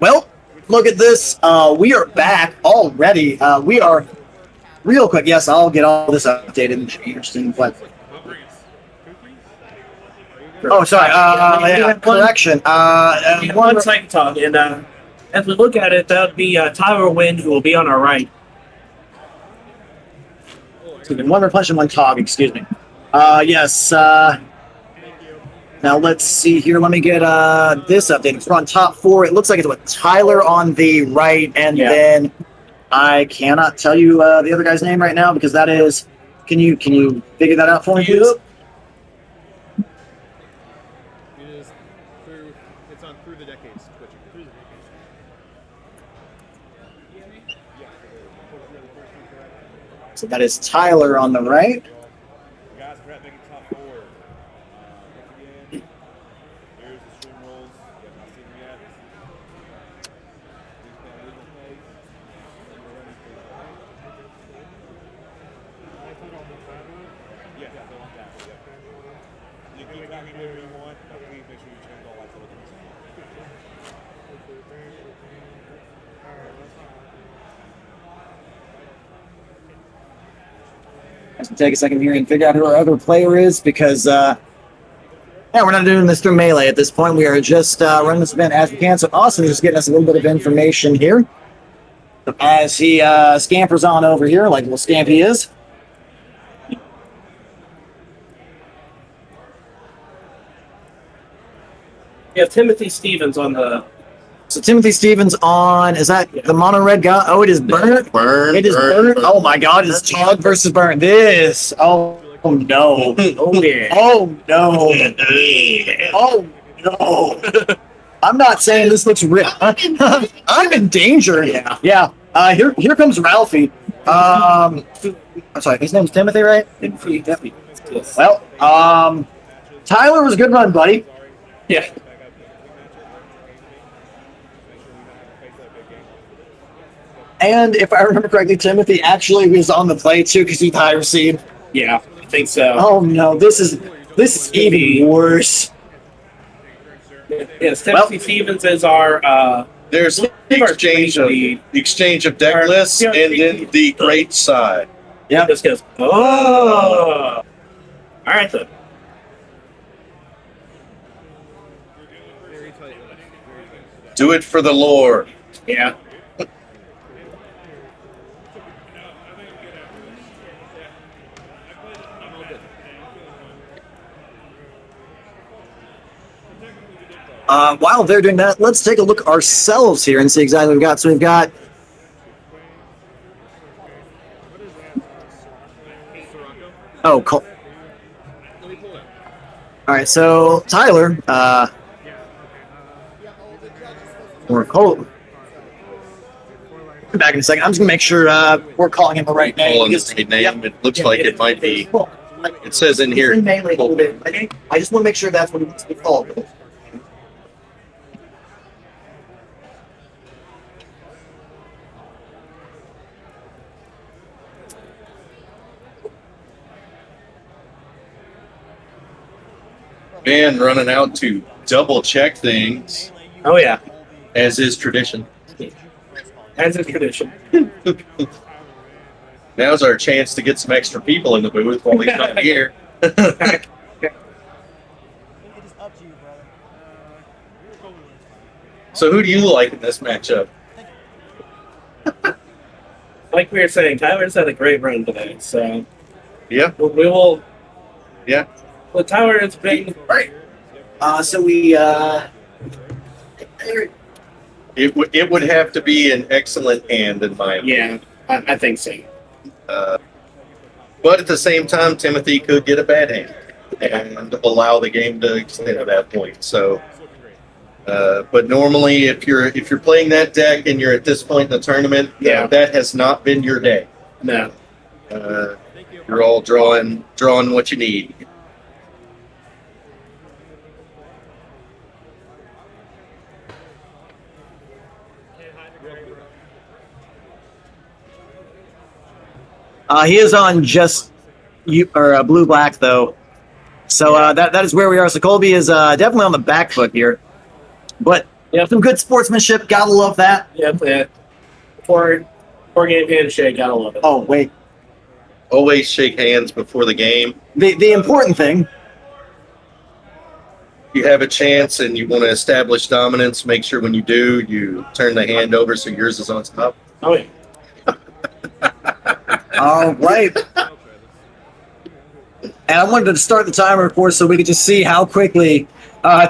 Well, look at this. We are back already. We are real quick. Yes, I'll get all this updated. Interesting, but sorry. Correction. One Psychatog, and as we look at it, that would be Tyler Wynn, who will be on our right. Excuse me, one replenishment, one tog. Excuse me. Yes. Now let's see here. Let me get this updated. We're on top 4. It looks like it's with Tyler on the right, and then I cannot tell you the other guy's name right now because that is. Can you figure that out for me, please? It's on Through the Decades. So that is Tyler on the right. Guys, we're at making top 4. Once again, here's the stream rolls. You have not seen them yet. Yeah, they're on that. You can back whatever you want, but please make sure you change all lights to look at the Let's take a second here and figure out who our other player is because, we're not doing this through Melee at this point. We are just running this event as we can. So Austin is just getting us a little bit of information here as he scampers on over here like little scamp he is. We have Timothy Stevens on the. So Timothy Stevens on, is that the mono red guy? Oh, it is Burnt. It is Burnt. Oh my God, it's Tog versus Burnt. This. Oh no. Oh yeah. Oh no. Oh no. I'm not saying this looks real. I'm in danger. Yeah. Here comes Ralphie. I'm sorry, his name's Timothy, right? Timothy. Well, Tyler was a good run, buddy. Yeah. And if I remember correctly, Timothy actually was on the play too because he high received. Yeah, I think so. Oh no, this is even worse. Yes, Timothy Stevens is our. There's the exchange of deck lists and then the great side. Yeah. This goes. Oh. All right then. Do it for the Lord. Yeah. While they're doing that, let's take a look ourselves here and see exactly what we've got. So we've got. Oh, cool. All right, so Tyler, or Cole. Back in a second. I'm just gonna make sure we're calling him the right name. Calling his right name. It looks like it might be. It says in here. I just want to make sure that's what it needs to be called. Man running out to double check things, Oh yeah. as is tradition. As is tradition. Now's our chance to get some extra people in the booth while he's not here. So who do you like in this matchup? Like we were saying, Tyler's had a great run today, so Yeah, we will. yeah. Well, Tyler has been Right. So we. It would have to be an excellent hand in my opinion. Yeah, I think so. But at the same time, Timothy could get a bad hand and allow the game to extend to that point. So, but normally, if you're playing that deck and you're at this point in the tournament, that has not been your day. No. You're all drawing what you need. He is on just blue black though, so that is where we are. So Colby is definitely on the back foot here, but Yep. Some good sportsmanship. Gotta love that. Yep. Yeah. Four-game handshake. Gotta love it. Oh, wait. Always shake hands before the game. The important thing. You have a chance and you want to establish dominance, make sure when you do, you turn the hand over so yours is on top. Oh yeah. All right. And I wanted to start the timer, of course, so we could just see how quickly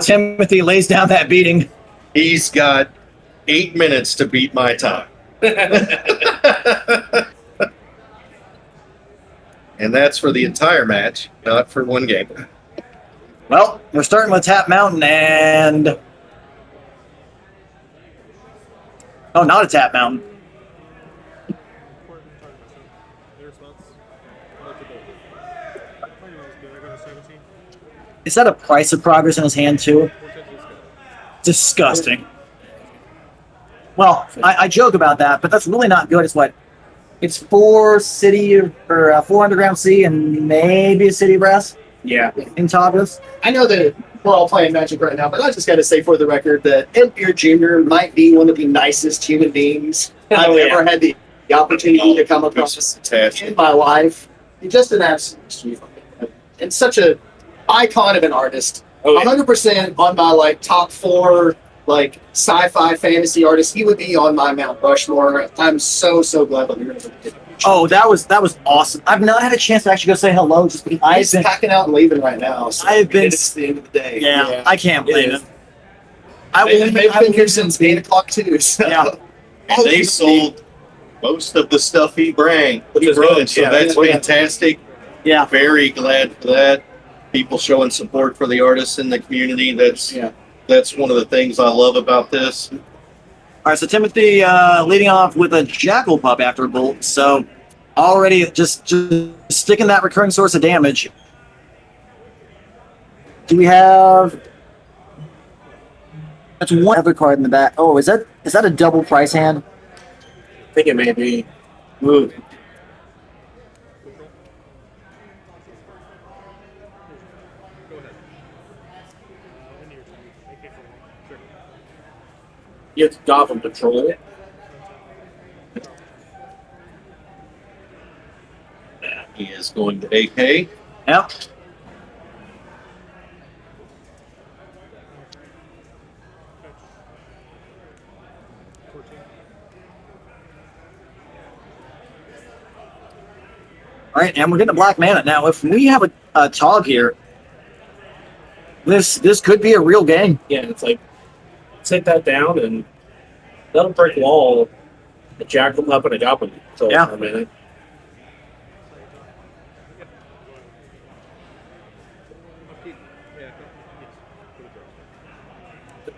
Timothy lays down that beating. He's got 8 minutes to beat my time. And that's for the entire match, not for one game. Well, we're starting with Tap Mountain and... Oh, not a Tap Mountain. Is that a price of progress in his hand, too? Disgusting. Well, I joke about that, but that's really not good. It's what? It's 4 city or 4 underground C and maybe a city brass Yeah. in Togos. I know that we're all playing Magic right now, but I just got to say for the record that Ed Beer Jr. might be one of the nicest human beings I've ever had the opportunity to come across Fantastic. in my life. He's just an absolute sweetheart. And such a icon of an artist. Oh, yeah. 100% on my top 4 sci-fi fantasy artists. He would be on my Mount Rushmore. I'm so glad that we're going to get him. Oh, that was awesome. I've not had a chance to actually go say hello. Just because He's packing out and leaving right now. So I've been- it's the end of the day. yeah, I can't blame It him. is. They've been here since 8 o'clock too. So. Yeah. And they sold most of the stuff he brought, so Yeah, that's fantastic. Yeah. Very glad for that. People showing support for the artists in the community. Yeah. That's one of the things I love about this. All right, so Timothy leading off with a Jackal Pup after a bolt. So already just sticking that recurring source of damage. Do we have... That's one other card in the back. Oh, is that a double price hand? I think it may be. Ooh. You have to Gotham Patrol. He is going to AK. Yeah. All right, and we're getting a black mana. Now, if we have a Tog here, this could be a real game. Yeah, it's like take that down and that'll break wall. A Jackal up and a Goblin. So Yeah. I mean,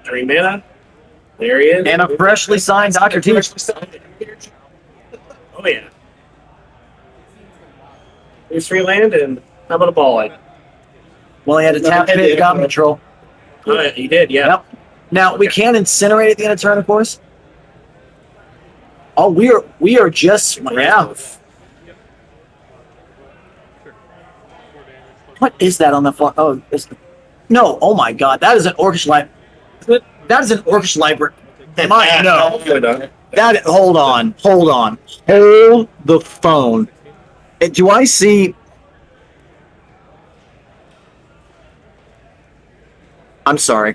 3 mana. There he is. And a freshly signed Dr. T. Oh yeah. There's 3 land and how about a ball? Well, he had a tap pit Goblin Patrol. Oh, yeah, he did, yeah. Yep. Now, we can incinerate at the end of turn, of course. Oh, we are just... Yeah. What is that on the far? Oh, no! Oh my God! That is an Orcish library. That is an Orcish library. Am I? No. That. Hold on. Hold the phone. Do I see? I'm sorry.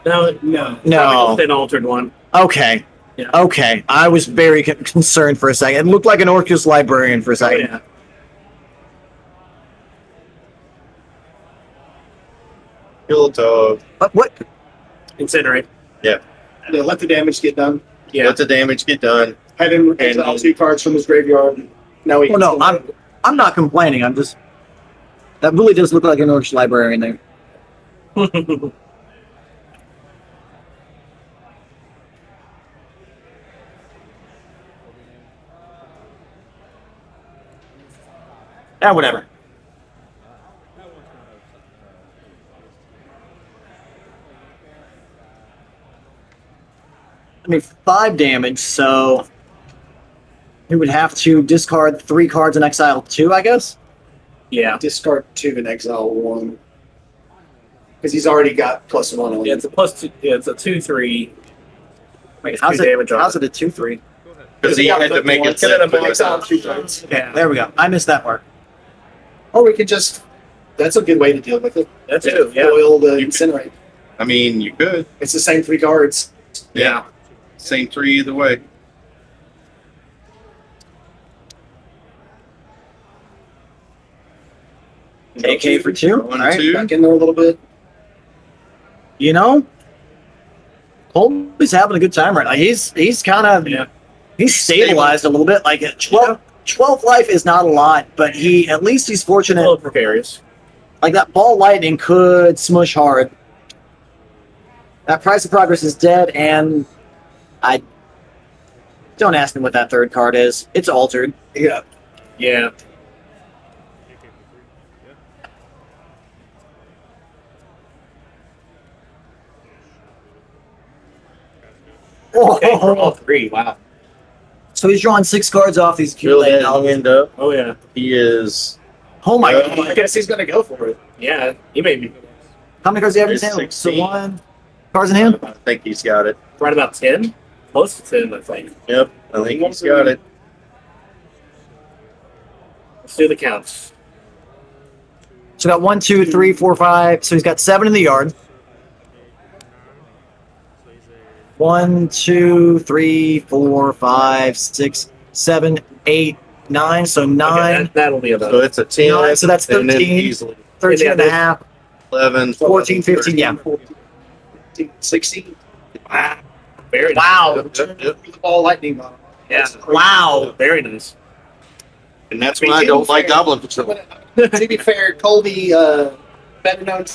No. No. An altered one. Okay. Yeah. Okay. I was very concerned for a second. It looked like an Orcish librarian for a Oh, second. yeah. Psychatog. What? Incinerate. Yeah. Let the damage get done. Yeah. Let the damage get done. Have him exile 2 cards from his graveyard. Now he Oh no, I'm not complaining. I'm just that really does look like an Orcish librarian there. Yeah, whatever. I mean, 5 damage, so he would have to discard 3 cards and exile 2, I guess. Yeah. discard 2 and exile 1. because he's already got +1 on Yeah, it. it's a +2. Yeah, it's a 2/3. Makes How's 2 damage on how's it. it a 2/3? Because he had to make it Get it set. above. Exile 3 times. Yeah, There we go. I missed that part. Or we could just. That's a good way to deal with it. that too. Yeah. Foil the Incinerate. I mean, you could. It's the same 3 cards. Yeah. Same 3 either way. AK for 2. All 1, right. 2. Back in there a little bit. You know, Colby's having a good time right now. He's kind of Yeah. he's stabilized a little bit. Like 12 life is not a lot, but at least he's A fortunate. little precarious. Like that ball lightning could smush hard. That price of progress is dead, and I don't ask me what that third card is. It's altered. Yeah. Yeah. Okay, for all 3. Wow. So he's drawing 6 cards off these Really accumulated dollars. end up. Oh yeah. He is. Oh my Yeah. god. I guess he's going to go for it. Yeah. He may be How many cards do you have in his There's hand? So 16. 1 cards in hand? I think he's got it. right about 10. Close to 10, I think. Yep. I think he's got it. Let's do the counts. So we got 1, 2, 3, 4, 5. So he's got 7 in the yard. 1, 2, 3, 4, 5, 6, 7, 8, 9. So 9, Okay, that'll be about So it's a 10. 9, so that's and then 13. easily 13 and a half, 11, 14, 15. Yeah. 16. Wow. Very nice. Wow. Yep, yep. The ball lightning model. Yeah. Wow. Very nice. And that's why I don't like Goblin Patrol. To be fair, Colby, better known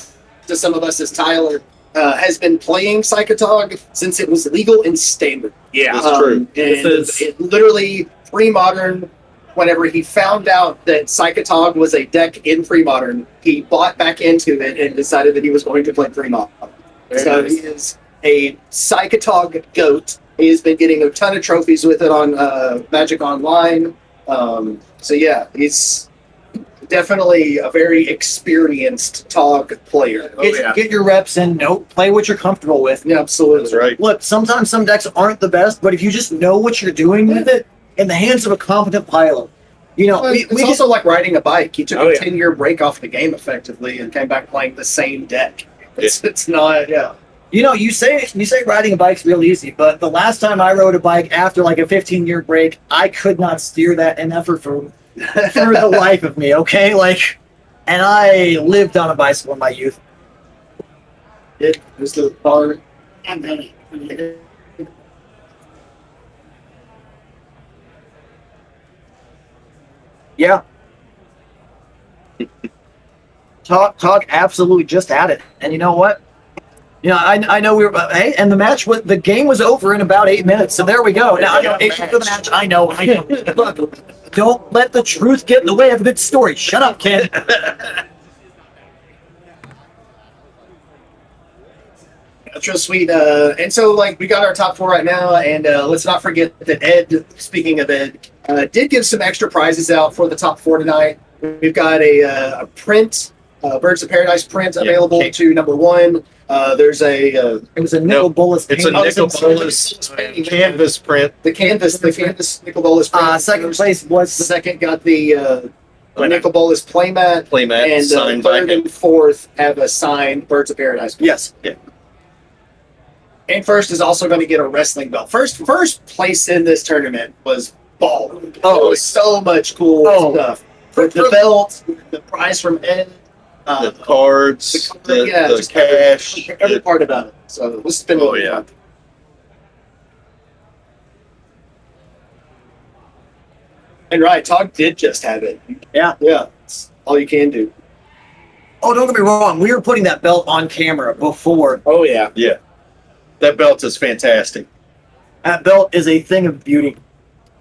to some of us as Tyler, has been playing Psychatog since it was legal in Standard. Yeah. That's true. And This is- it literally, Premodern, whenever he found out that Psychatog was a deck in Premodern, he bought back into it and decided that he was going to play Premodern. Very So nice. he is a Psychatog goat. He has been getting a ton of trophies with it on Magic Online. So yeah, he's definitely a very experienced Tog player. Oh, yeah. Get your reps in. Nope. Play what you're comfortable with. Yeah, absolutely. That's right. Look, sometimes some decks aren't the best, but if you just know what you're doing with it in the hands of a competent pilot, you know, Well, we it's just, also like riding a bike. He took Oh, a yeah. 10-year break off the game effectively and came back playing the same deck. It's not, yeah. you know, you say riding a bike's real easy, but the last time I rode a bike after like a 15-year break, I could not steer that enough for the life of me. Okay, like, and I lived on a bicycle in my youth. It was the bar. Yeah. Talk absolutely just had it. And you know what? You know, I know we were, hey, and the game was over in about 8 minutes. So there we go. Now, I know, for the match, I know. Look, don't let the truth get in the way of a good story. Shut up, kid. That's real sweet. And so, like, we got our top 4 right now, and let's not forget that Ed, speaking of Ed, did give some extra prizes out for the top 4 tonight. We've got a print, Birds of Paradise print available okay. to number 1. There's a It was a nickel bolus. It's a paint. nickel bolus canvas print. the canvas nickel bolus print. Second place was the Second got the nickel bolus playmat, Playmat and signed by third him. and fourth have a signed Birds of Paradise. yes. And first is also going to get a wrestling belt. First place in this tournament was ball. Oh. It was so much cool Oh. stuff. With the belt, the prize from Ed, The cards, the just cash. every part about it. So this has been Oh, really yeah. fun. And right, Tog did just have it. Yeah. Yeah, it's all you can do. Oh, don't get me wrong. We were putting that belt on camera before. Oh yeah. Yeah. That belt is fantastic. That belt is a thing of beauty.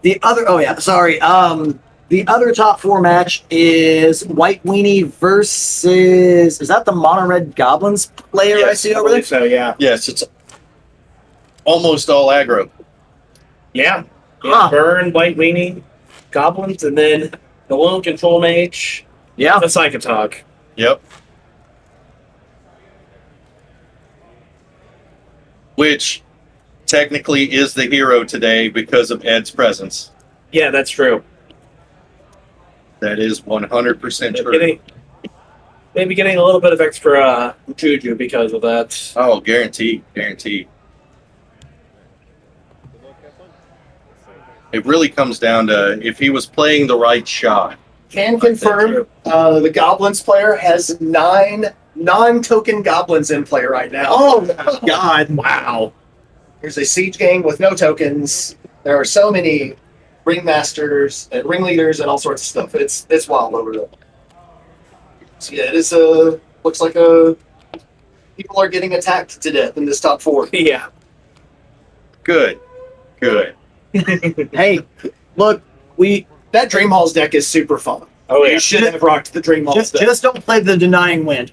The other, oh yeah, sorry. The other top 4 match is White Weenie versus, is that the Mono Red Goblins player I Yes, see I over there? believe so. Yeah. Yes, it's almost all aggro. Yeah. Huh. Burn, White Weenie, Goblins, and then the Lone Control Mage, Yeah. the Psychatog. Yep. which technically is the hero today because of Ed's presence. Yeah, that's true. That is 100% true. Maybe getting a little bit of extra juju because of that. Oh, guaranteed. Guaranteed. It really comes down to if he was playing the right shot. Can confirm the Goblins player has 9 non-token Goblins in play right now. Oh my God! Wow. There's a Siege gang with no tokens. There are so many ringmasters and ringleaders and all sorts of stuff. It's wild over there. So yeah, it is looks like people are getting attacked to death in this top 4. Yeah. Good. Good. Hey, look, That Dream Halls deck is super fun. Oh yeah. You should have rocked the Dream Halls deck. just don't play the Denying Wind.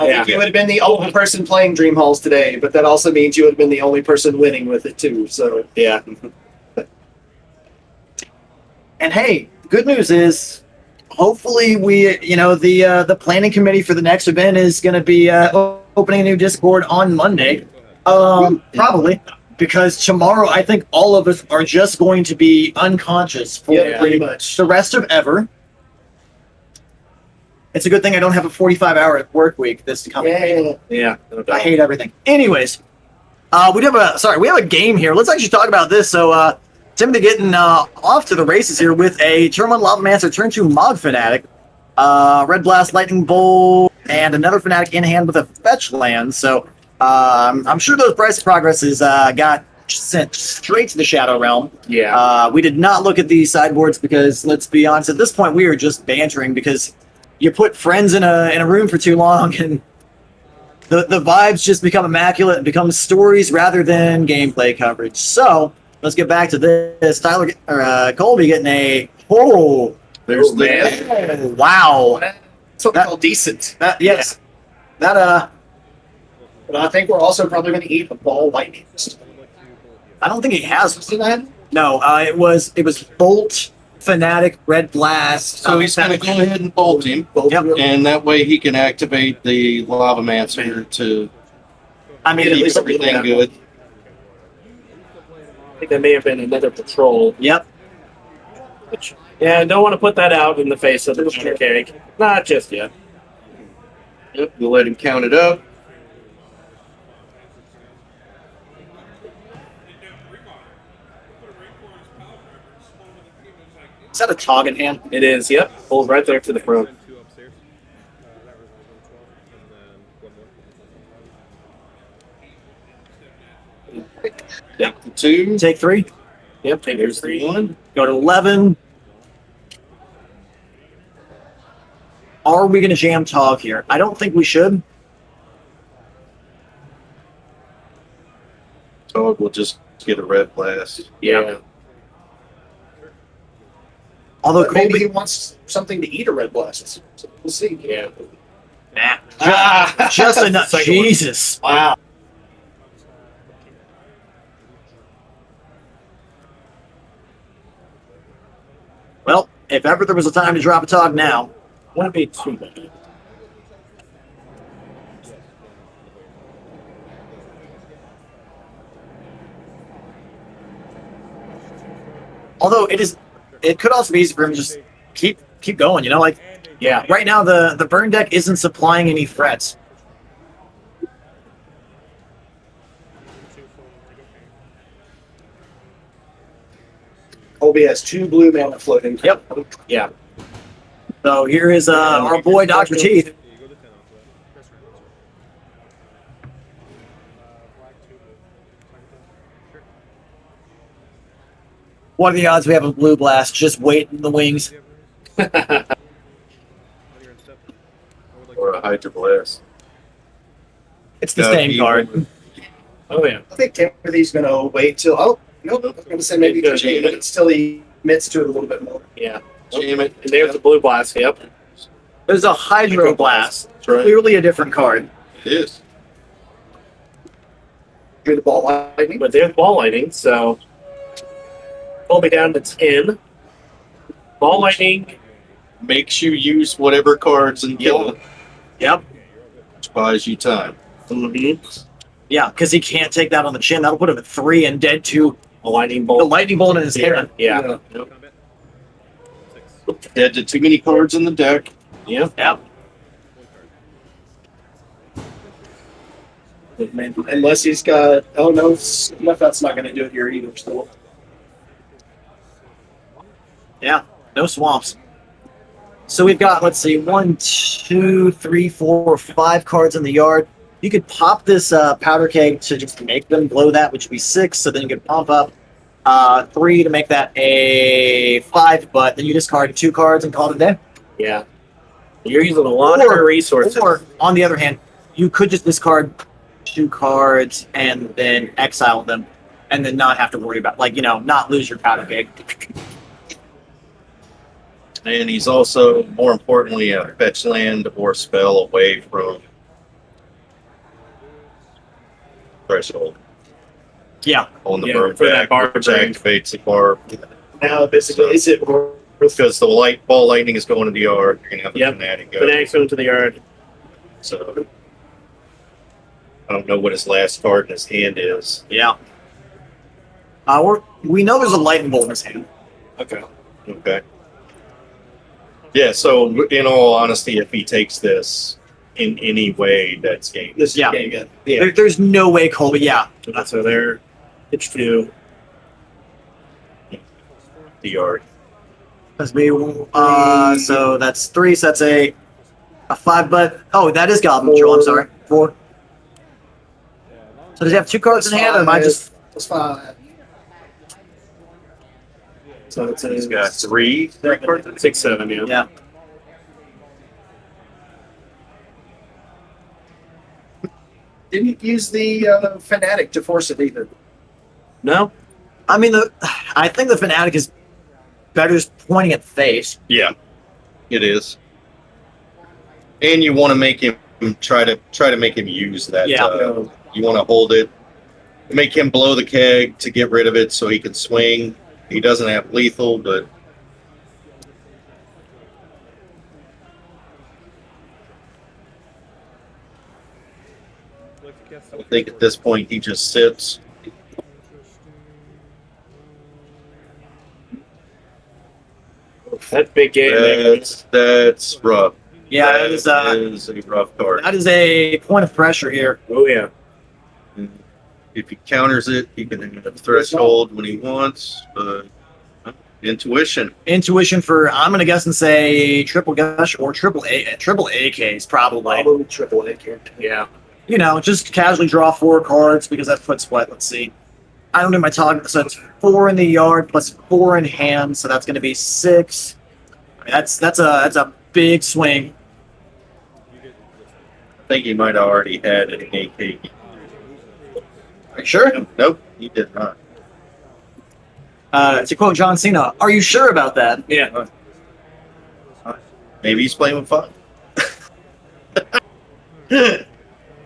I think you would have been the only person playing Dream Halls today, but that also means you would have been the only person winning with it too. So Yeah. And hey, good news is, hopefully the planning committee for the next event is going to be opening a new Discord on Monday. Probably. Because tomorrow, I think all of us are just going to be unconscious for yeah, pretty much. the rest of ever. It's a good thing I don't have a 45-hour work week this coming week. Yeah. Yeah. No I doubt. hate everything. Anyways, we have a game here. Let's actually talk about this. So, Timothy getting off to the races here with a turn 1 Lavamancer, turn 2 Mod Fanatic, Red Blast, Lightning Bolt, and another Fanatic in hand with a fetch land. So, I'm sure those price progresses got sent straight to the Shadow Realm. Yeah. We did not look at these sideboards because, let's be honest, at this point we are just bantering because you put friends in a room for too long and the vibes just become immaculate and become stories rather than gameplay coverage. So let's get back to this. Colby getting There's man. wow. That's what we call decent. Yes. That But I think we're also probably going to eat a ball lightning. I don't think he has. See that? No, it was Bolt, Fanatic, Red Blast. So he's going to go ahead and bolt him, Yep. and that way he can activate the Lavamancer to I mean, at keep least everything good. I think that may have been another patrol. Yep. Which, yeah, don't want to put that out in the face of the Junior Cake. Not just yet. Yep, we'll let him count it up. Is that a Tog in hand? It is, yep. Pulled right there to the front. Yep, the 2. Take 3. Yep, take Here's the 1. Go to 11. Are we going to jam Tog here? I don't think we should. Tog will just get a red blast. Yeah. Although But maybe he Colby, wants something to eat a red blast. So we'll see. Yeah. nah, just enough. Second one. Jesus. Wow. Well, if ever there was a time to drop a Tog now. Wouldn't be too bad. Although it could also be easy for him to just keep going. You know, like Yeah. right now the burn deck isn't supplying any threats. Colby has 2 blue mana floating. Yep. Yeah. So here is our boy Dr. Teeth. What are the odds we have a blue blast just waiting in the wings? Or a Hydra Blast. It's the same card. Oh, yeah. I think Timothy's going to wait till. Oh, nope. I was going to say maybe Good. 15 minutes till he commits to it a little bit more. Yeah. Jam it. And there's the blue blast, yep. There's a Hydro Blast. That's right. Clearly a different card. It is. Do the ball lightning. But there's ball lightning, so we'll be down to 10. Ball lightning. Makes you use whatever cards and kill it. Yep. Which buys you time. Mm-hmm. Yeah, because he can't take that on the chin. That'll put him at 3 and dead to A lightning the bolt. lightning bolt in his hand. Yeah. Combat. 6. Dead to too many cards in the deck. Yeah. Yeah. Unless he's got. Oh no, left out's not going to do it here either. Still. Yeah, no swamps. So we've got, let's see, 1, 2, 3, 4, 5 cards in the yard. You could pop this powder keg to just make them blow that, which would be 6. So then you could pump up 3 to make that a 5, but then you discard 2 cards and call it a day. Yeah. You're using a lot of Or- your resources. Or, on the other hand, you could just discard 2 cards and then exile them and then not have to worry about, not lose your powder keg. And he's also, more importantly, a fetch land or spell away from threshold Yeah. on the Yeah, burn for that back, barb which ring. activates the barb. Now, basically, is it Because the ball lightning is going to the yard, you're gonna have the Yep. fanatic go. Fanatics into the yard. So I don't know what his last card in his hand is. Yeah. We know there's a lightning bolt in his hand. Okay. Okay. Yeah, so in all honesty, if he takes this in any way, that's game. this Yeah. game again? There's no way Colby, yeah. So they're pitch 2. The yard. That's me. So that's 3, so that's a 5, but that is Goblin Control, I'm sorry. 4. So does he have 2 cards in hand, or am I just... That's 5. So it's He's got 3 cards. 6, 7, yeah. Yeah. Didn't use the fanatic to force it either. No? I mean, I think the Fanatic is better just pointing at the face. Yeah, it is. And you want to make him try to make him use that. Yeah. You want to hold it, make him blow the keg to get rid of it, so he can swing. He doesn't have lethal, but I think at this point he just sits. That's big game. man. That's rough. Yeah, that that is a rough card. is a point of pressure here. Oh, yeah. If he counters it, he can have threshold when he wants. But intuition. Intuition for, I'm going to guess and say triple gush or triple A case, probably. Probably triple A character. Yeah. Just casually draw 4 cards because that puts what? Let's see. I don't know my target, so it's 4 in the yard plus 4 in hand, so that's going to be 6. I mean, that's a big swing. I think he might have already had an AK. Are you sure? Nope, he did not. To quote John Cena, are you sure about that? Yeah. Maybe he's playing with fun.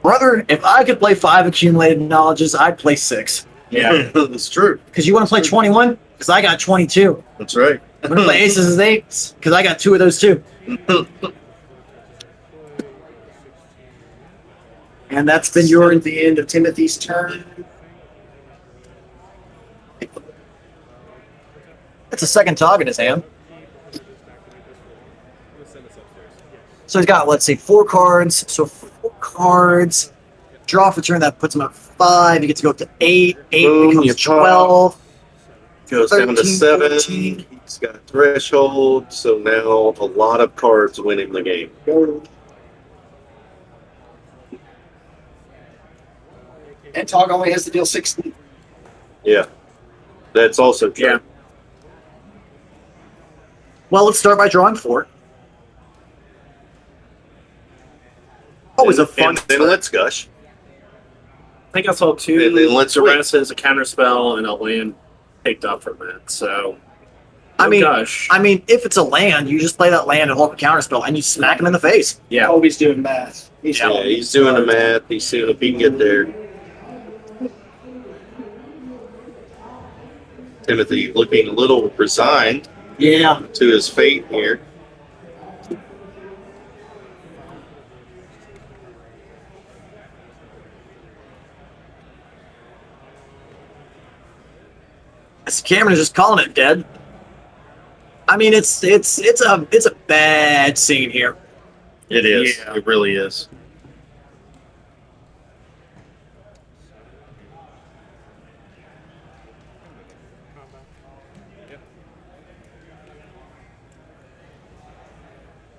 Brother, if I could play 5 accumulated knowledges, I'd play 6. Yeah. That's true. Because you want to play 21? Because I got 22. That's right. I'm going to play aces as 8s? Because I got 2 of those too. And that's been You're at the end of Timothy's turn. That's a second Tog in his hand. So he's got, let's see, 4 cards. So 4 cards. Draw for turn, that puts him at 5. He gets to go up to 8. 8 Boom, becomes you 12. Goes down to 13, 7. 14. He's got threshold, so now a lot of cards win him the game. And Tog only has to deal 60. Yeah, that's also true. Yeah. Well, let's start by drawing 4. Always a fun. And then let's gush. I think I saw 2 And then let's duresses, a counterspell, and a land picked up from that. So, I mean, gosh. if it's a land, you just play that land and hold a counterspell, and you smack him in the face. Yeah. Kobe's doing math. He's Yeah, he's doing the math. He's seeing if he can get there. Timothy looking a little resigned Yeah. to his fate here. Cameron is just calling it dead. I mean, it's a bad scene here. It is. Yeah. It really is.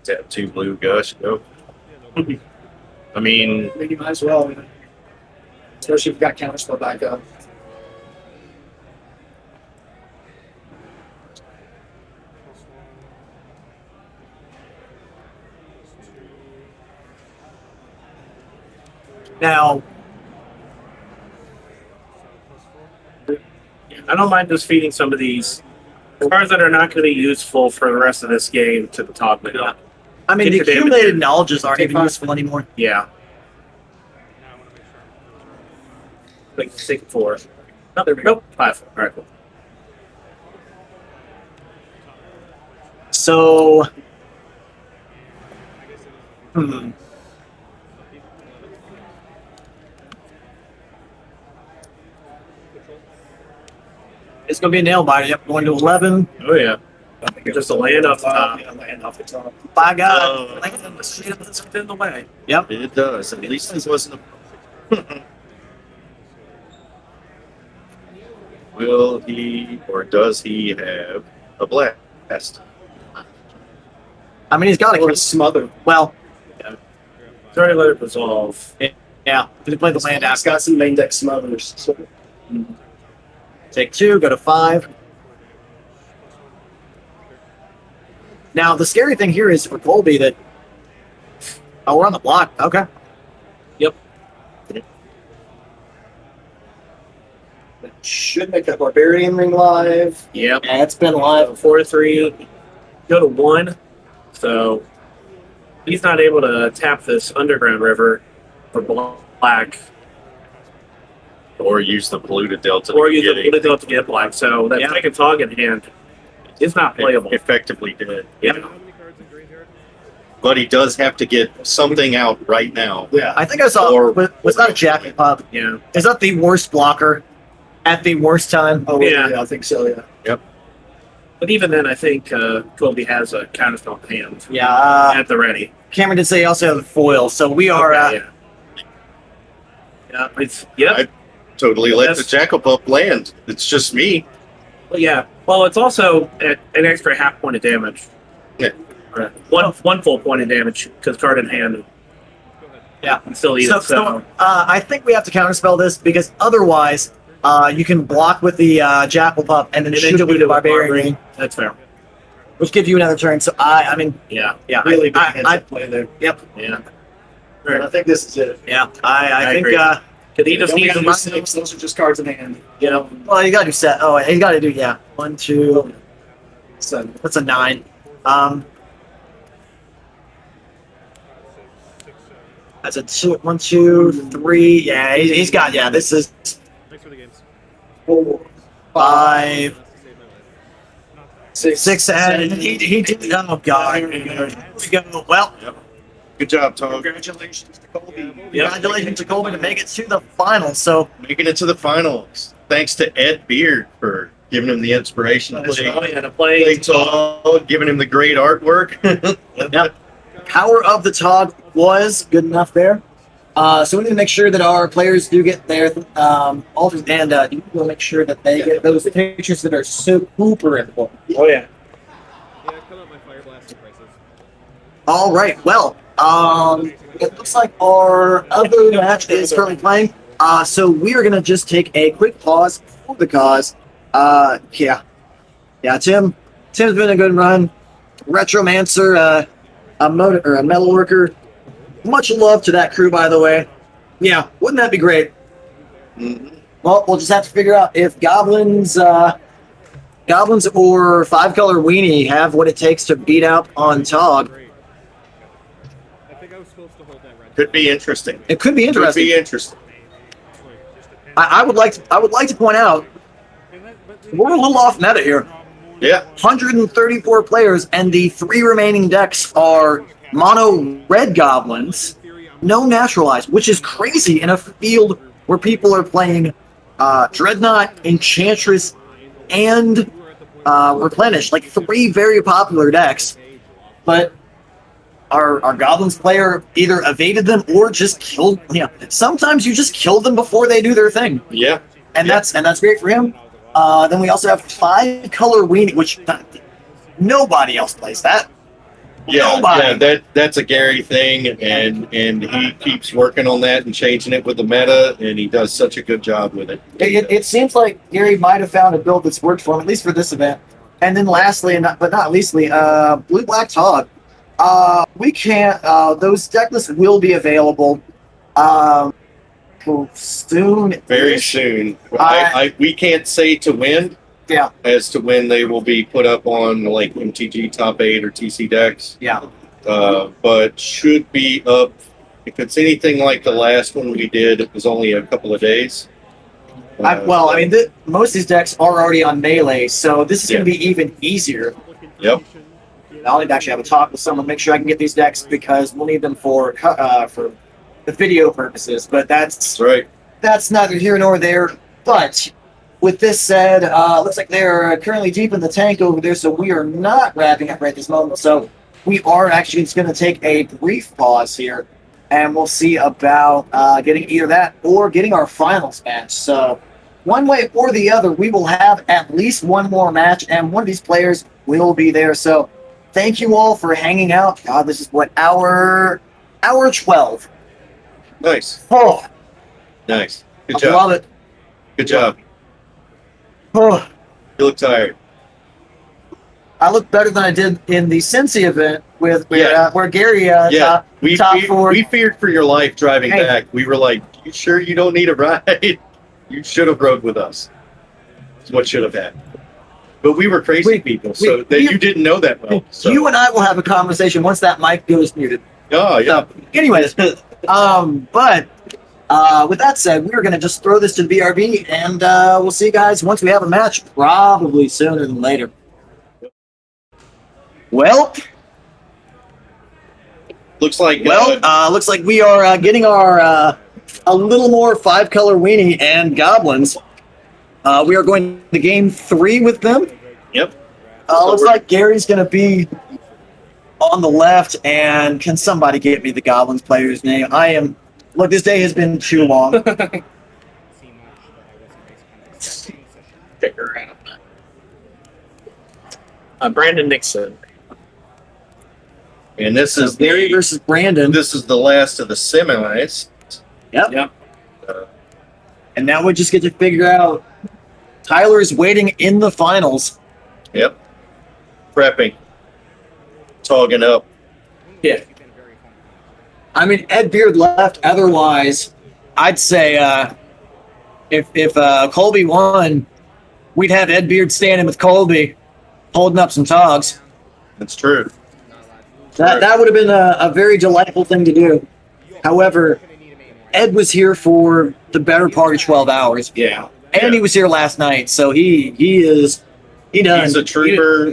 Tab 2 blue gush. Nope. I mean, I think you might as well, especially if you've got counterspell back up. Now, I don't mind just feeding some of these cards that are not going to be useful for the rest of this game to the top now. I mean, Get the your damage accumulated in. knowledges aren't even useful anymore. Yeah. Like 6-4. No, there we go. 5-4. All right, cool. So, it's going to be a nail biter. Yep, going to 11. Oh, yeah. Just a land off the top. Yeah, land off the top. By God. Oh, the shit that's in the way. Yep. it does. At least this wasn't a. Will he or does he have a blast? I mean, he's got Or to. smother. Well, It's already let it resolve. yeah. He played the land It's after. got some main deck smothers. So, Take 2, go to 5. Now, the scary thing here is for Colby that. Oh, we're on the block. Okay. Yep. that should make that barbarian ring live. Yep. Yeah, it's been live. 4-3. Go to 1. So he's not able to tap this underground river for black. Or use the polluted delta. Or to use get the ability to get black. So that Psychatog in hand is not playable. effectively dead. Yeah. How many cards in graveyard? But he does have to get something out right now. Yeah. I think I saw. Or- was that a jacket pop? Yeah. Is that the worst blocker at the worst time? Oh, Yeah. yeah. I think so, yeah. But even then, I think Colby has a counterspell in hand Yeah. at the ready. Cameron did say he also has a foil, so we are. Okay, yeah. It's Totally let the That's- Jackal Pup land. It's just me. Well, yeah. Well, it's also an extra half point of damage. Yeah. Or one full point of damage because card in hand. Yeah. And still eat So, it. So I think we have to counterspell this because otherwise, you can block with the Jackal Pup and then And then shoot it with shoot the it with Barbarian Barbarian. Ring, that's fair. which gives you another turn. So I mean, Yeah. yeah, Really big I, heads I, up play there. yep, Yeah. And I think this is it. yeah. I think. agree. Because he just Don't needs gotta to do six. Those are just cards in hand. You know, Well, you got to do set. Oh, you got to do 1, 2. so That's a 9. That's a 2, 1, 2, 3. Yeah, he's got. Yeah, this is Thanks for the games. 4, 5, That's to save my life. 6, 6, and he did. Oh God. There we go. Here we go. Well, Good job, Tom. Congratulations to Colby. congratulations to Colby to make it to the final. So Making it to the finals. Thanks to Ed Beard for giving him the inspiration to That's play. Oh, yeah, to play. Play tall, giving him the great artwork. Yep. Power of the Tog was good enough there. So we need to make sure that our players do get their alters, and we'll make sure that they get those pictures that are super important. Oh, yeah. Yeah, cut out my fire blaster prices. All right. Well, it looks like our other match is currently playing. So we are gonna just take a quick pause for the cause. Yeah. Tim's been a good run. Retromancer, a metal worker. Much love to that crew, by the way. Yeah, wouldn't that be great? Mhm. Well, we'll just have to figure out if goblins or 5-color weenie have what it takes to beat out on Tog. Great. I think I was supposed to hold that red. Could be interesting. It could be Could interesting. be interesting. I would like to point out we're a little off meta here. Yeah. 134 players, and the 3 remaining decks are mono red goblins, no naturalized, which is crazy in a field where people are playing Dreadnought, Enchantress, and Replenish, like 3 very popular decks. But our Goblins player either evaded them or just killed. Sometimes you just kill them before they do their thing, Yeah. and that's great for him. Then we also have 5-color weenie, which nobody else plays that. Yeah, Nobody. that's a Gary thing, and he keeps working on that and changing it with the meta, and he does such a good job with it. It seems like Gary might have found a build that's worked for him, at least for this event. And then lastly, but not leastly, Blue Black Tog. We can't. Those decklists will be available soon. Very soon. We can't say to when. Yeah. As to when they will be put up on like MTG Top 8 or TC decks. Yeah. But should be up. If it's anything like the last one we did, it was only a couple of days. Most of these decks are already on Melee, so this is going to be even easier. Yep. I'll need to actually have a talk with someone, make sure I can get these decks because we'll need them for the video purposes. But that's right. That's neither here nor there. But with this said, looks like they're currently deep in the tank over there, so we are not wrapping up right this moment. So we are actually just going to take a brief pause here, and we'll see about getting either that or getting our finals match. So one way or the other, we will have at least one more match, and one of these players will be there. So thank you all for hanging out. God, this is what, hour 12. Nice. Oh, Nice. Good I job. love it. Good job. Oh, You look tired. I look better than I did in the Cincy event where Gary We top 4. we feared for your life driving back. We were like, "You sure you don't need a ride? You should have rode with us." That's what should have happened. But we were crazy people, so you didn't know that well. So. You and I will have a conversation once that mic goes muted. Oh yeah. So, anyways, but with that said, we're going to just throw this to the BRB, and we'll see you guys once we have a match, probably sooner than later. Well, looks like looks like we are getting our a little more 5-color weenie and goblins. We are going to game 3 with them. Yep. Looks like Gary's going to be on the left, and can somebody get me the goblins player's name? Look, this day has been too long. Figure out. Brandon Nixon. And this is Gary versus Brandon. This is the last of the semis. Yep. And now we just get to figure out. Tyler is waiting in the finals. Yep. Prepping. Togging up. Yeah. I mean, Ed Beard left. Otherwise, I'd say if Colby won, we'd have Ed Beard standing with Colby, holding up some togs. That's true. That would have been a very delightful thing to do. However, Ed was here for the better part of 12 hours. Yeah. And he was here last night, so he does. He's a trooper.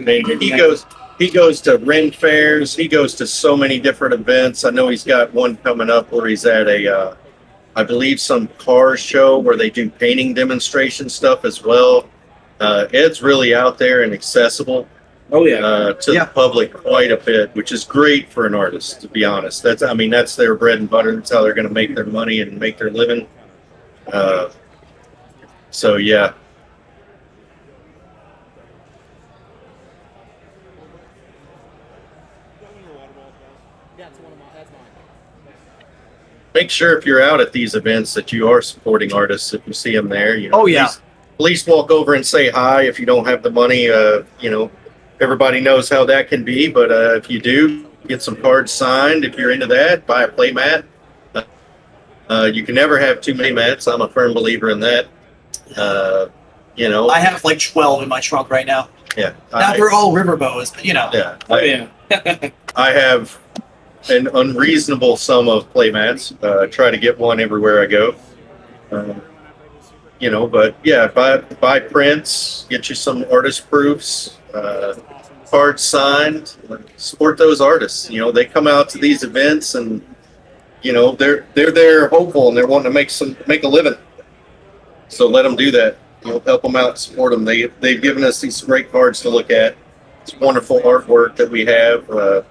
He goes to Ren fairs. He goes to so many different events. I know he's got one coming up where he's at I believe some car show where they do painting demonstration stuff as well. Ed's really out there and accessible. Oh yeah. To the public quite a bit, which is great for an artist, to be honest. That's their bread and butter. That's how they're going to make their money and make their living. So yeah. Make sure if you're out at these events that you are supporting artists. If you see them there, at least walk over and say hi. If you don't have the money, everybody knows how that can be. But if you do, get some cards signed. If you're into that, buy a play mat. You can never have too many mats. I'm a firm believer in that. I have like 12 in my trunk right now. Yeah. Now they're all riverbows, but Yeah. Yeah. I have an unreasonable sum of play mats. Try to get one everywhere I go. But yeah, buy prints, get you some artist proofs, cards signed, support those artists. They come out to these events and they're there hopeful and they're wanting to make a living. So let them do that. help them out, support them. They've given us these great cards to look at. It's wonderful artwork that we have.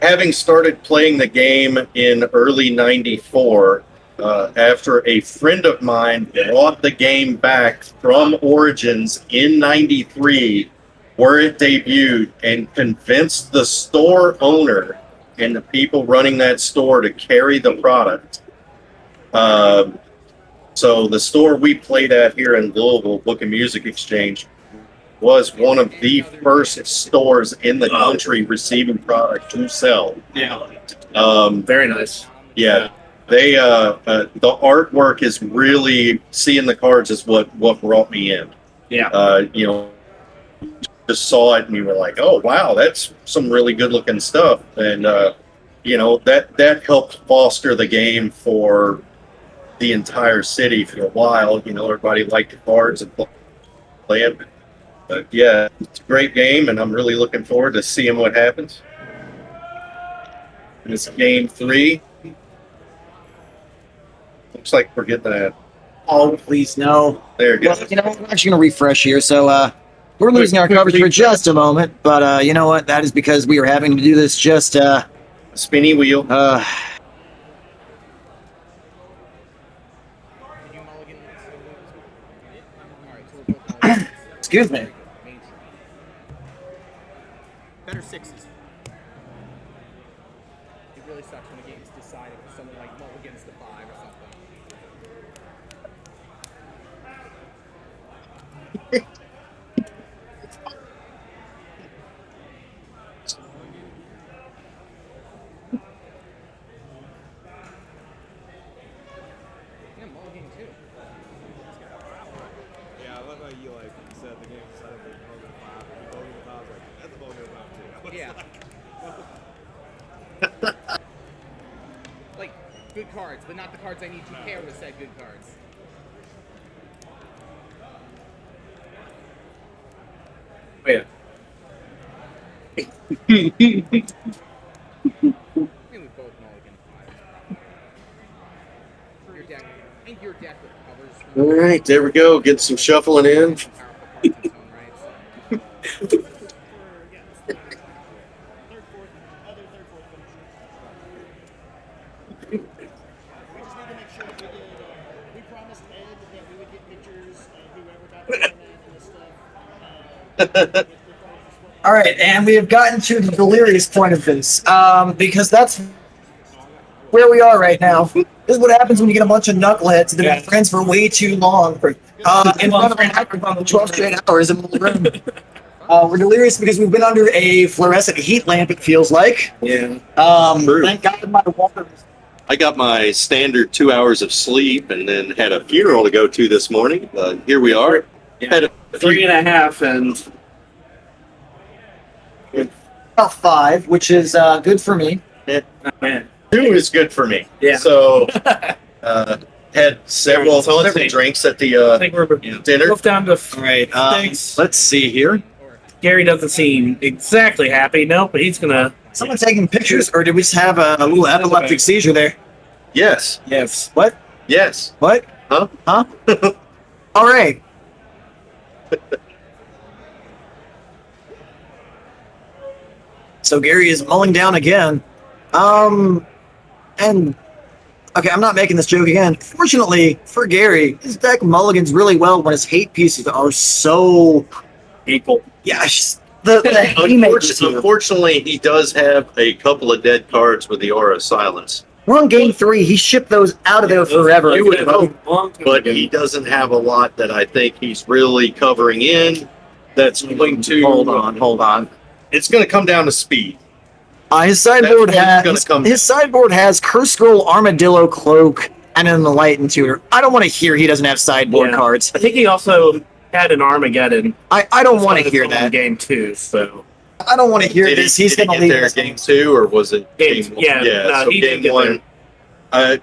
Having started playing the game in early '94, after a friend of mine brought the game back from Origins in '93, where it debuted, and convinced the store owner and the people running that store to carry the product. So the store we played at here in Louisville, Book and Music Exchange, was one of the first stores in the country receiving product to sell. Yeah. Very nice. Yeah. They the artwork is really, seeing the cards is what brought me in. Yeah. Just saw it and you were like, oh wow, that's some really good looking stuff. And that helped foster the game for the entire city for a while. Everybody liked the cards and play it. But yeah, it's a great game, and I'm really looking forward to seeing what happens. And it's game 3. Looks like we're getting that. Oh, please no. There you go. Well, I'm actually going to refresh here. So we're losing our coverage for just a moment, but you know what? That is because we are having to do this just Spinny wheel. Excuse me. Better sixes. It really sucks when a game's decided for someone like Mulligan's to 5 or something. Yeah, Mulligan too. Yeah, I love how you said the game decided for Mulligan 5. And Mulligan 5 was like, that's a Mulligan 5 too. I was Yeah. Like, good cards, but not the cards I need to pair with said good cards. Oh, yeah. I think we both Mulligan 5. Your deck, I think your deck recovers from All right, there we go. Get some shuffling in. powerful cards in its own right. So. We just need to make sure that we promised Ed that we would get pictures of whoever got the format and this stuff. All right, and we have gotten to the delirious point of this, because that's where we are right now. This is what happens when you get a bunch of knuckleheads that have been friends for way too long, in front of a microphone for 12 straight hours in the room. We're delirious because we've been under a fluorescent heat lamp, it feels like. Yeah. True. Thank God my water. I got my standard 2 hours of sleep and then had a funeral to go to this morning. Here we are. Had a 3.5 and About 5, which is good for me. oh, man. 2 is good for me. Yeah. So had several So let's see. drinks at I the think we're dinner. both down to All right, Thanks. let's see here. Gary doesn't seem exactly happy. No, but he's gonna. Someone taking pictures, or did we just have a little epileptic seizure there? Yes. Yes. What? Yes. What? Huh? Huh? All right. So Gary is mulling down again. And okay, I'm not making this joke again. Fortunately for Gary, his deck mulligans really well when his hate pieces are so Equal. yeah. The haymakers here. Unfortunately, he does have a couple of dead cards with the Aura of Silence. We're on game 3. He shipped those out of there forever. You would hope, Long time but ago. he doesn't have a lot that I think he's really covering in. That's going to Hold on. It's going to come down to speed. His sideboard That's what's gonna come. his sideboard has Curse Scroll, Armadillo Cloak, and an Enlightened Tutor. I don't want to hear he doesn't have sideboard Yeah. cards. I think he also had an Armageddon. I don't want to hear in that. game 2. So I don't want to hear Did this. he, He's did going he to get leave there us. game 2 or was it Game- game yeah, no, so he did game get 1.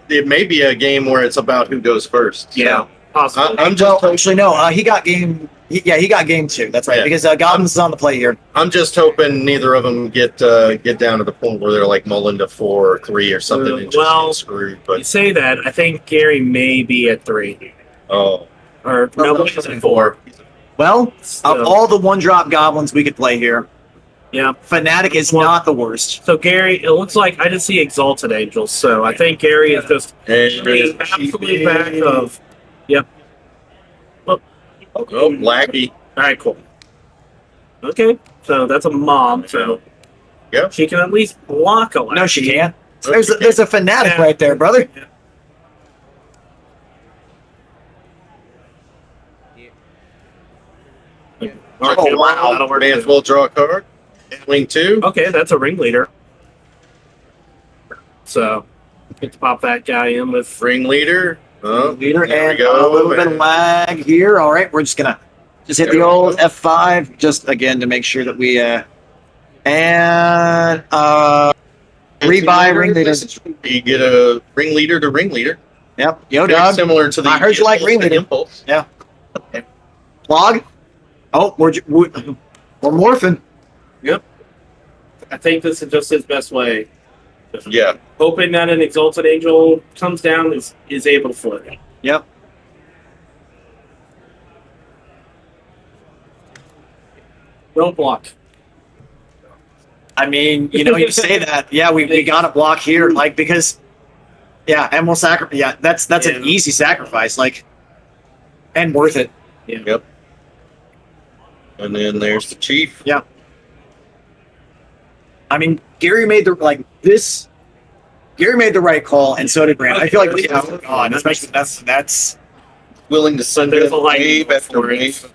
It may be a game where it's about who goes first. yeah, possibly. I'm just Well, actually, no. He got game. He got game 2. That's right. Yeah. Because Goblins is on the play here. I'm just hoping neither of them get down to the point where they're like mulling to 4 or 3 or something and just Well, get screwed. you But say that. I think Gary may be at 3. Oh, Or no, he's a 4. Well, So, of all the one-drop goblins we could play here, yeah. Fanatic is not the worst. So Gary, it looks like I just see Exalted Angels. So I think Gary is just the absolute back of. Yep. Oh, Lackey. All right, cool. Okay, so that's a mom. So Yep. she can at least block a lot. No, she can't. No, There's she there's a Fanatic Yeah. right there, brother. Okay, wow. that'll work May as too. well draw a card. Swing 2. Okay, that's a ringleader. So get to pop that guy in with. Ringleader. Oh, Leader there we and go. a little bit of lag here. All right, we're just gonna hit There the we old go. F5 just again to make sure that we rebuy ringleader. You get a ringleader to ringleader. Yep, yo Very dog. similar to the I heard you like Impulse to ringleader. Impulse. Plog. Oh, we're morphing. I think this is just his best way. Yeah. Hoping that an Exalted Angel comes down is able to flip. Yep. Don't block. I mean, you say that. Yeah, we got to block here, like because, yeah, and we'll sacrifice. Yeah, that's an Yeah. easy sacrifice, like, and worth it. Yep. And then there's the chief. I mean, Gary made the right call, and so did Grant. I feel like especially that's Willing to send There's in a light wave after for it. wave.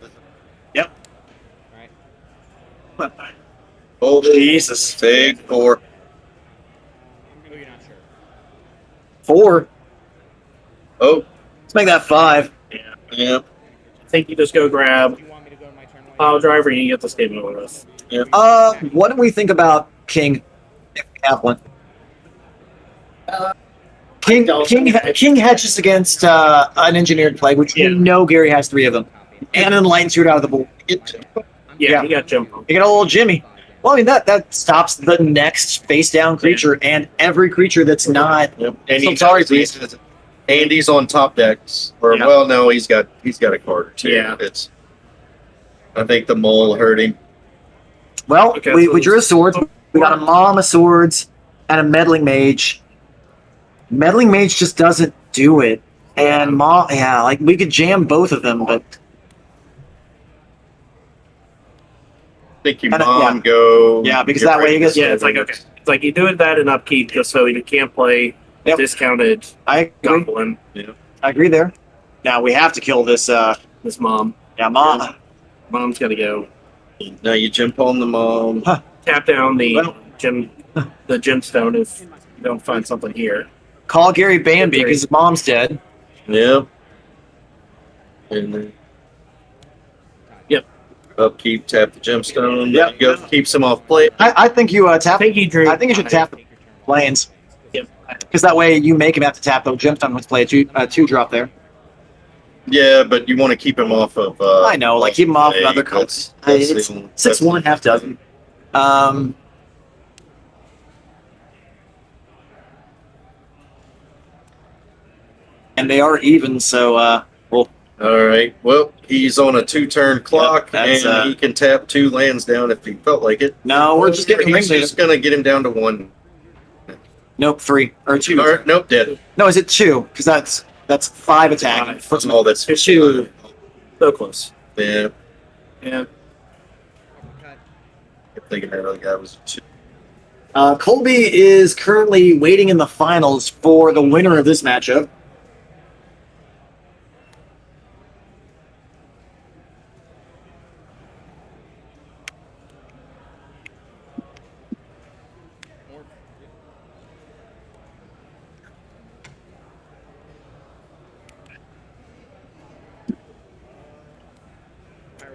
Right. Oh, Jesus. Take 4. Oh, you're not sure. 4. Oh, Let's make that 5. yeah. I think you just go grab Do you want me to go to my turn? pile driver and you get this game over with. What do we think about King? If we have one. King hedges against an engineered play, which Yeah. we know Gary has 3 of them, and an enlightened suit out of the board. Yeah, you got jump on. You got a little Jimmy. Well, I mean that stops the next face down creature and every creature that's not. Yep. And So he's sorry, and he's on top decks. Or Yeah. well, no, he's got a card or 2. Yeah. I think the mole hurt him. Well, Okay, we so drew a swords. We got a mom of swords and a meddling mage. Meddling mage just doesn't do it, and mom, yeah, like we could jam both of them, but I think you And, mom go. Yeah, because get that way ready you to get- Yeah, it's like okay. It's like you do it that in upkeep just so you can't play Yep. discounted I agree. goblin. I agree there. Now we have to kill this. This mom. Mom. Mom's gotta go. Now you jump on the mom. Tap down the Well- the gemstone if you don't find something here. Call Gary Bambi because his mom's dead. Yeah. And then Yep. upkeep, tap the gemstone. Yep. There you go. Keeps him off play. I think you I tap think he drew. I think you should tap the lands Yep. because that way you make him have to tap the gemstone. Let's play a two drop there. Yeah, but you want to keep him off of. I know, like keep him off of play. other cards. That's It's the- 6-1, half dozen. And they are even, so well, All right. Well, he's on a 2-turn clock, that's, and he can tap 2 lands down if he felt like it. no, we're just getting He's ringleader. just gonna get him down to 1. Nope, 3 or 2. Or, nope, dead. No, is it 2? Because that's 5 attack. Oh, that's 2. So close. Yeah. Yeah. Uppercut. I'm thinking that other guy was 2. Colby is currently waiting in the finals for the winner of this matchup.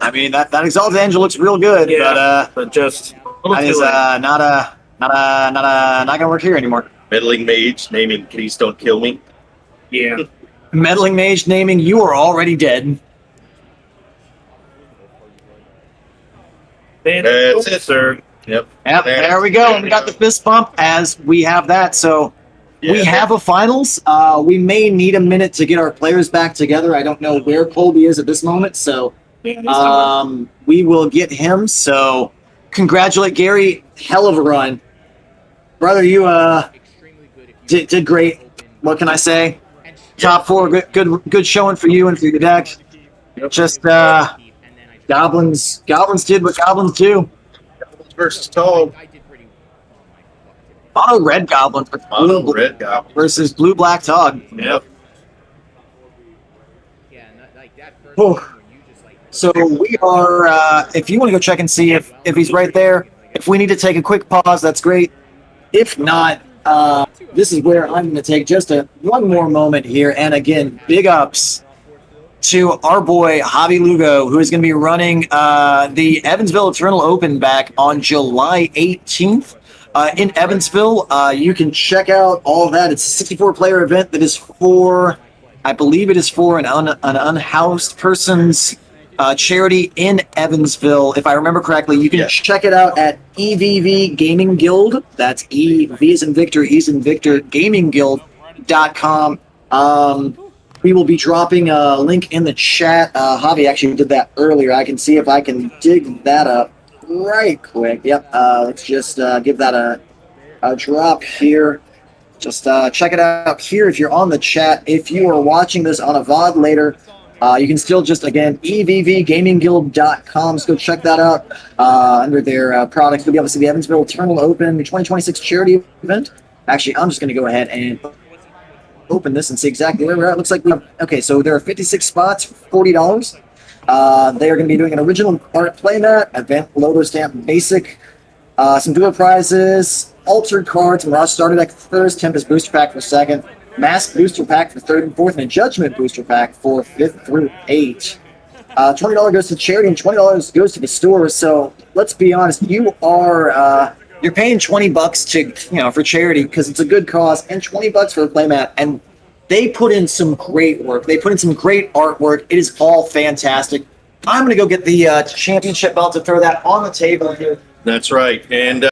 I mean that Exalted Angel looks real good, Yeah. But just a little that too is late. not gonna work here anymore. Meddling Mage, naming Please Don't Kill Me. Yeah. Meddling Mage naming you are already dead. That's it. sir. Yep. Yep, there we go. We got the fist bump as we have that. So We have a finals. We may need a minute to get our players back together. I don't know where Colby is at this moment, so we will get him. So congratulate Gary. Hell of a run. Brother, you did great. What can I say? Top 4, good showing for you and for your deck. Just goblins did what goblins do. Versus Tog. Mono red goblin Mono red goblin versus blue black Tog. Yep. So we are. If you want to go check and see if he's right there, if we need to take a quick pause, that's great. If not, this is where I'm going to take just one more moment here. And again, big ups to our boy Javi Lugo, who is going to be running the Evansville Eternal Open back on July 18th. In Evansville, you can check out all of that. It's a 64-player event that is for, I believe it is for an unhoused person's charity in Evansville. If I remember correctly, you can check it out at EVV Gaming Guild. That's E-V as in Victor, E as in Victor, gamingguild.com. We will be dropping a link in the chat. Javi actually did that earlier. I can see if I can dig that up right quick. Yep. Let's just give that a drop here. Just check it out here if you're on the chat. If you are watching this on a VOD later, you can still just, again, evvgamingguild.com. So go check that out under their products. You'll be able to see the Evansville Eternal Open 2026 charity event. Actually, I'm just going to go ahead and open this and see exactly where we're at. Looks like okay, so there are 56 spots for $40. They are going to be doing an original art playmat, event loader stamp basic, some dual prizes, altered cards, Mirage starter deck for first, Tempest booster pack for second, Mask booster pack for third and fourth, and a Judgment booster pack for 5th through 8th. $20 goes to charity and $20 goes to the store. So let's be honest, you are you're paying $20 for charity because it's a good cause, and $20 for a playmat. And they put in some great work. They put in some great artwork. It is all fantastic. I'm going to go get the championship belt to throw that on the table here. That's right. And